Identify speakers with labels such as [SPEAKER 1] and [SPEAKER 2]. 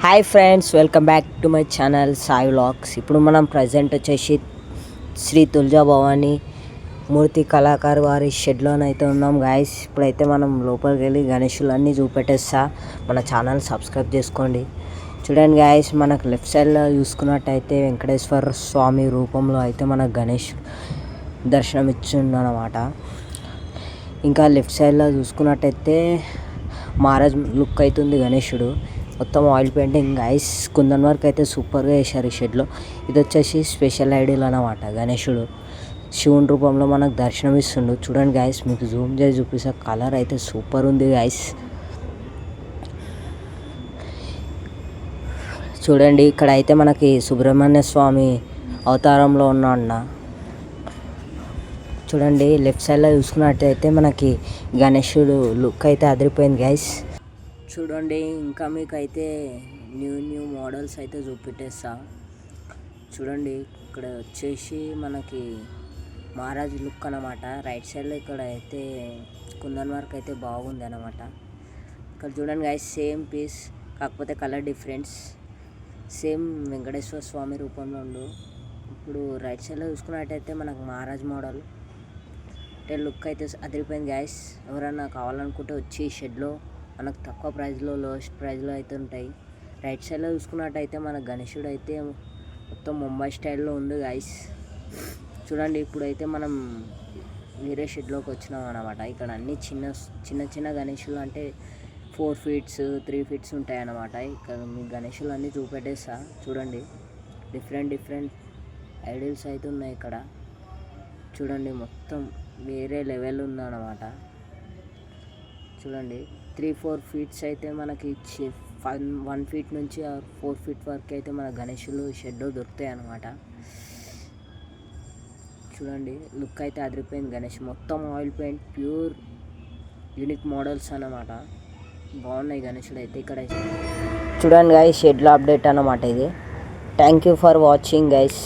[SPEAKER 1] Hi friends, welcome back to my channel Sai vlogs. ఇప్పుడు మనం present వచ్చేసి శ్రీ తులజా భవాని మూర్తి కళాకారు వారి షెడ్లోనైతే ఉన్నాం గాయస్. ఇప్పుడైతే మనం లోపలికి వెళ్ళి గణేషులన్నీ చూపెట్టేస్తా. మన ఛానల్ సబ్స్క్రైబ్ చేసుకోండి. చూడండి గాయస్, మనకు లెఫ్ట్ సైడ్లో చూసుకున్నట్టయితే వెంకటేశ్వర స్వామి రూపంలో అయితే మనకు గణేష్ దర్శనం ఇచ్చిందనమాట. ఇంకా లెఫ్ట్ సైడ్లో చూసుకున్నట్టయితే మహారాజ్ లుక్ అవుతుంది గణేశుడు. మొత్తం oil painting guys. Kundan work అయితే సూపర్గా వేశారు ఈ షెడ్లో. ఇది వచ్చేసి స్పెషల్ ఐడియల్ అనమాట. గణేశుడు శివుని రూపంలో మనకు దర్శనం ఇస్తుండు. చూడండి గైస్, మీకు జూమ్ చేసి చూపిస్తా. కలర్ అయితే సూపర్ ఉంది గైస్. చూడండి, ఇక్కడ అయితే మనకి సుబ్రహ్మణ్య స్వామి అవతారంలో ఉన్నాడు. చూడండి, లెఫ్ట్ సైడ్లో చూసుకున్నట్టయితే మనకి గణేశుడు లుక్ అయితే అదిరిపోయింది గైస్. చూడండి, ఇంకా మీకు అయితే న్యూ మోడల్స్ అయితే చూపెట్టేస్తా. చూడండి, ఇక్కడ వచ్చేసి మనకి మహారాజ్ లుక్ అనమాట. రైట్ సైడ్లో ఇక్కడ అయితే కుందన్ వర్క్ అయితే బాగుంది అనమాట. ఇక్కడ చూడండి గైస్, సేమ్ పీస్ కాకపోతే కలర్ డిఫరెన్స్. సేమ్ వెంకటేశ్వర స్వామి రూపంలో ఉండు. ఇప్పుడు రైట్ సైడ్లో చూసుకున్నట్టయితే మనకు మహారాజ్ మోడల్ అంటే లుక్ అయితే అదిరిపోయింది గైస్. ఎవరన్నా కావాలనుకుంటే వచ్చి ఈ షెడ్లో మనకు తక్కువ ప్రైస్లో, లోయెస్ట్ ప్రైస్లో అయితే ఉంటాయి. రైట్ సైడ్లో చూసుకున్నట్టయితే మన గణేశుడు అయితే మొత్తం ముంబై స్టైల్లో ఉంది గైస్. చూడండి, ఇప్పుడైతే మనం వేరే షెడ్లోకి వచ్చినాం అనమాట. ఇక్కడ అన్ని చిన్న గణేశులు అంటే 4 feet 3 feet ఉంటాయి అన్నమాట. ఇక్కడ మీ గణేశులు అన్నీ చూపెట్టేస్తా. చూడండి, డిఫరెంట్ ఐడియల్స్ అయితే ఉన్నాయి ఇక్కడ. చూడండి, మొత్తం వేరే లెవెల్ ఉందన్నమాట. చూడండి, 3-4 feet అయితే మనకి 1 feet నుంచి 4 feet వరకు అయితే మన గణేశులు షెడ్లో దొరుకుతాయి అన్నమాట. చూడండి, లుక్ అయితే అదిరిపోయింది గణేష్. మొత్తం oil paint, pure unique models అన్నమాట. బాగున్నాయి గణేశుడు అయితే ఇక్కడ. చూడండి గైస్, షెడ్లో అప్డేట్ అన్నమాట ఇది. Thank you for watching guys.